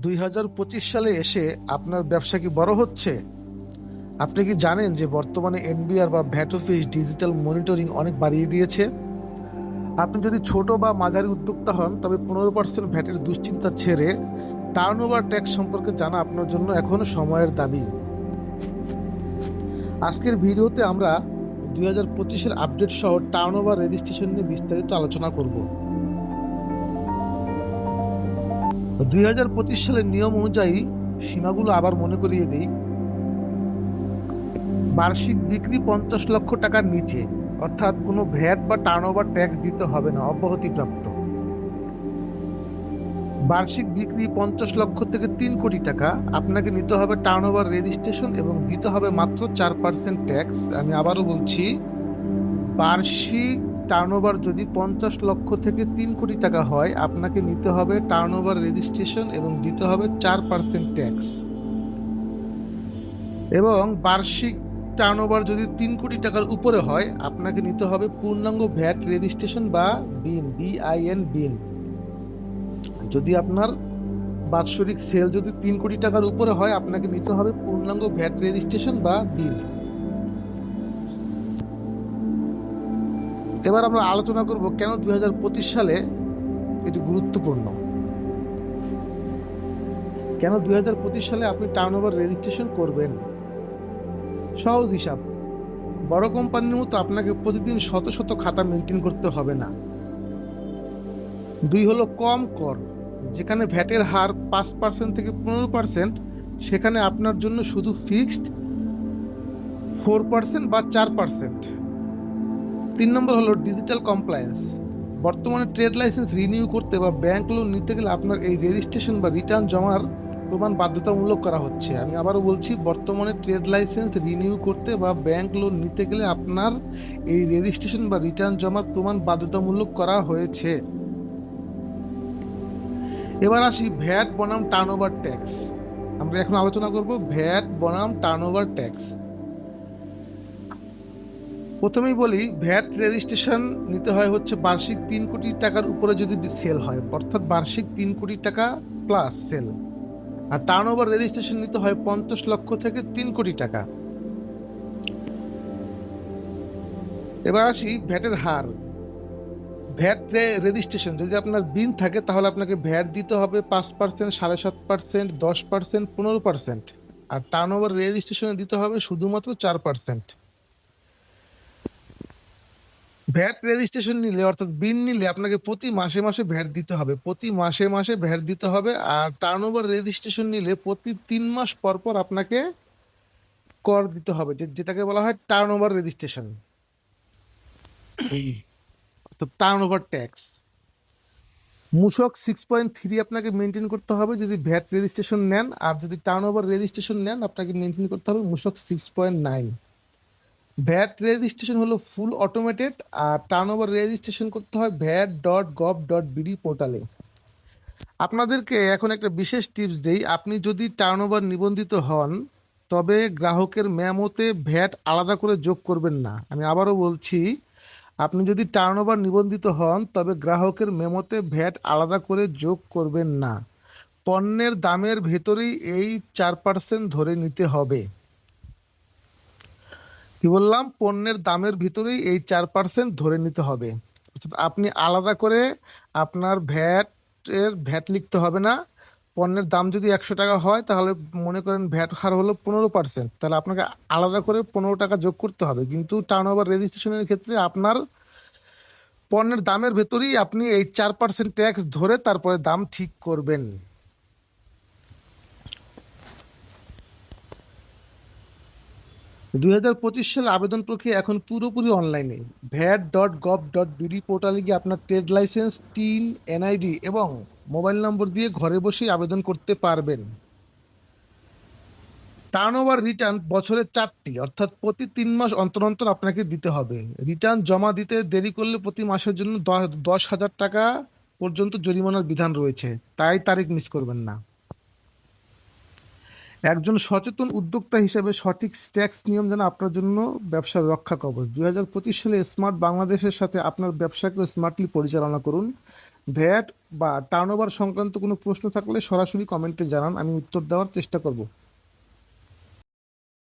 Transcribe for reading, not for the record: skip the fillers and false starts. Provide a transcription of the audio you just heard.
2025 সালে এসে আপনার ব্যবসা কি বড় হচ্ছে? আপনি কি জানেন যে বর্তমানে এনবিআর বা ভ্যাট অফিস ডিজিটাল মনিটরিং অনেক বাড়িয়ে দিয়েছে? আপনি যদি ছোট বা মাঝারি উদ্যোক্তা হন তবে 15% ভ্যাটের দুশ্চিন্তা ছেড়ে টার্নওভার ট্যাক্স সম্পর্কে জানা আপনার জন্য এখনো সময়ের দাবি। আজকের ভিডিওতে আমরা 2025-এর আপডেট সহ টার্নওভার রেজিস্ট্রেশন নিয়ে বিস্তারিত আলোচনা করব। 2025 সালের নিয়ম অনুযায়ী সীমাগুলো আবার মনে করিয়ে দিই। বার্ষিক বিক্রি 50 লক্ষ টাকার নিচে, অর্থাৎ কোনো ভ্যাট বা টার্নওভার ট্যাক্স দিতে হবে না, অব্যাহতিপ্রাপ্ত। বার্ষিক বিক্রি 50 লক্ষ থেকে 3 কোটি টাকা, আপনাকে নিতে হবে টার্নওভার রেজিস্ট্রেশন এবং দিতে হবে মাত্র 4% ট্যাক্স। আমি আবারও বলছি, বার্ষিক টার্নওভার যদি 50 লক্ষ থেকে 3 কোটি টাকা হয়, আপনাকে নিতে হবে টার্নওভার রেজিস্ট্রেশন এবং দিতে হবে 4% ট্যাক্স। এবং বার্ষিক টার্নওভার যদি 3 কোটি টাকার উপরে হয়, আপনাকে নিতে হবে পূর্ণাঙ্গ ভ্যাট রেজিস্ট্রেশন বা বিআইএন বিন। যদি আপনার বাৎসরিক সেল যদি 3 কোটি টাকার উপরে হয়, আপনাকে নিতে হবে পূর্ণাঙ্গ ভ্যাট রেজিস্ট্রেশন বা বিল। এবার আমরা আলোচনা করব কেন 2025 সালে এটি গুরুত্বপূর্ণ। কেন 2025 সালে আপনি টার্নওভার রেজিস্ট্রেশন করবেন? সহজ হিসাব, বড় কোম্পানির মতো আপনাকে প্রতিদিন শত শত খাতা মেনটেন করতে হবে না। 2 হলো কম কর। যেখানে ভ্যাটের হার 5% থেকে 15%, সেখানে আপনার জন্য শুধু ফিক্সড 4% বা 4%। 3 নম্বর হলো ডিজিটাল কমপ্লায়েন্স। বর্তমানে ট্রেড লাইসেন্স রিনিউ করতে বা ব্যাংক লোন নিতে গেলে আপনার এই রেজিস্ট্রেশন বা রিটার্ন জমার প্রমাণ বাধ্যতামূলক করা হচ্ছে। আমি আবারও বলছি, বর্তমানে ট্রেড লাইসেন্স রিনিউ করতে বা ব্যাংক লোন নিতে গেলে আপনার এই রেজিস্ট্রেশন বা রিটার্ন জমার প্রমাণ বাধ্যতামূলক করা হয়েছে। এবার আসি ভ্যাট বনাম টার্নওভার ট্যাক্স। আমরা এখন আলোচনা করব ভ্যাট বনাম টার্নওভার ট্যাক্স। প্রথমেই বলি, ভ্যাট রেজিস্ট্রেশন নিতে হয় হচ্ছে বার্ষিক 3 কোটি টাকার উপরে যদি সেল হয়, অর্থাৎ বার্ষিক 3 কোটি টাকা প্লাস সেল। আর টার্নওভার রেজিস্ট্রেশন নিতে হয় 50 লক্ষ থেকে 3 কোটি টাকা। এবার আসি ভ্যাটের হার। ভ্যাট রেজিস্ট্রেশন যদি আপনার বিন থাকে, তাহলে আপনাকে ভ্যাট দিতে হবে 5%, 7.5%, 10%, 15%। আর টার্নওভার রেজিস্ট্রেশনে দিতে হবে শুধুমাত্র 4%। ভ্যাট রেজিস্ট্রেশন নিলে, অর্থাৎ বিন নিলে, আপনাকে প্রতি মাসে মাসে ভ্যাট দিতে হবে, প্রতি মাসে মাসে ভ্যাট দিতে হবে। আর টার্নওভার রেজিস্ট্রেশন নিলে প্রতি 3 মাস পর পর আপনাকে কর দিতে হবে, যেটাকে বলা হয় টার্নওভার রেজিস্ট্রেশন, তো টার্নওভার ট্যাক্স। মূসক 6.3 আপনাকে মেনটেন করতে হবে যদি ভ্যাট রেজিস্ট্রেশন নেন, আর যদি টার্নওভার রেজিস্ট্রেশন নেন আপনাকে মেনটেন করতে হবে মূসক 6.9। ভ্যাট রেজিস্ট্রেশন হলো ফুল অটোমেটেড, আর টার্নওভার রেজিস্ট্রেশন করতে হয় vat.gov.bd পোর্টালে। আপনাদেরকে এখন একটা বিশেষ টিপস দেই। আপনি যদি টার্নওভার নিবন্ধিত হন, তবে গ্রাহকের মেমোতে ভ্যাট আলাদা করে যোগ করবেন না। আমি আবারও বলছি, আপনি যদি টার্নওভার নিবন্ধিত হন, তবে গ্রাহকের মেমোতে ভ্যাট আলাদা করে যোগ করবেন না। পণ্যের দামের ভেতরেই এই 4% ধরে নিতে হবে। কি বললাম? পণ্যের দামের ভিতরেই এই 4% ধরে নিতে হবে। অর্থাৎ আপনি আলাদা করে আপনার ভ্যাট লিখতে হবে না। পণ্যের দাম যদি 100 টাকা হয়, তাহলে মনে করেন ভ্যাট হার হলো 15%, তাহলে আপনাকে আলাদা করে 15 টাকা যোগ করতে হবে। কিন্তু টার্নওভার রেজিস্ট্রেশনের ক্ষেত্রে আপনার পণ্যের দামের ভেতরেই আপনি এই 4% ট্যাক্স ধরে তারপরে দাম ঠিক করবেন। 2025 সালে আবেদন প্রক্রিয়া এখন পুরোপুরি অনলাইনে। vat.gov.bd পোর্টালে গিয়ে আপনার ট্রেড লাইসেন্স, টিন, এনআইডি এবং মোবাইল নম্বর দিয়ে ঘরে বসেই আবেদন করতে পারবেন। টার্নওভার রিটার্ন বছরে 4টি, অর্থাৎ প্রতি 3 মাস অন্তর অন্তর আপনাকে দিতে হবে। রিটার্ন জমা দিতে দেরি করলে প্রতি মাসের জন্য 10,000 টাকা পর্যন্ত জরিমানার বিধান রয়েছে, তাই তারিখ মিস করবেন না। একজন সচেতন উদ্যোক্তা হিসেবে সঠিক ট্যাক্স নিয়ম যেন আপনার জন্য ব্যবসার রক্ষা কবচ। 2025 সালে স্মার্ট বাংলাদেশের সাথে আপনার ব্যবসাকে স্মার্টলি পরিচালনা করুন। ভ্যাট বা টার্নওভার সংক্রান্ত কোনো প্রশ্ন থাকলে সরাসরি কমেন্টে জানান, আমি উত্তর দেওয়ার চেষ্টা করব।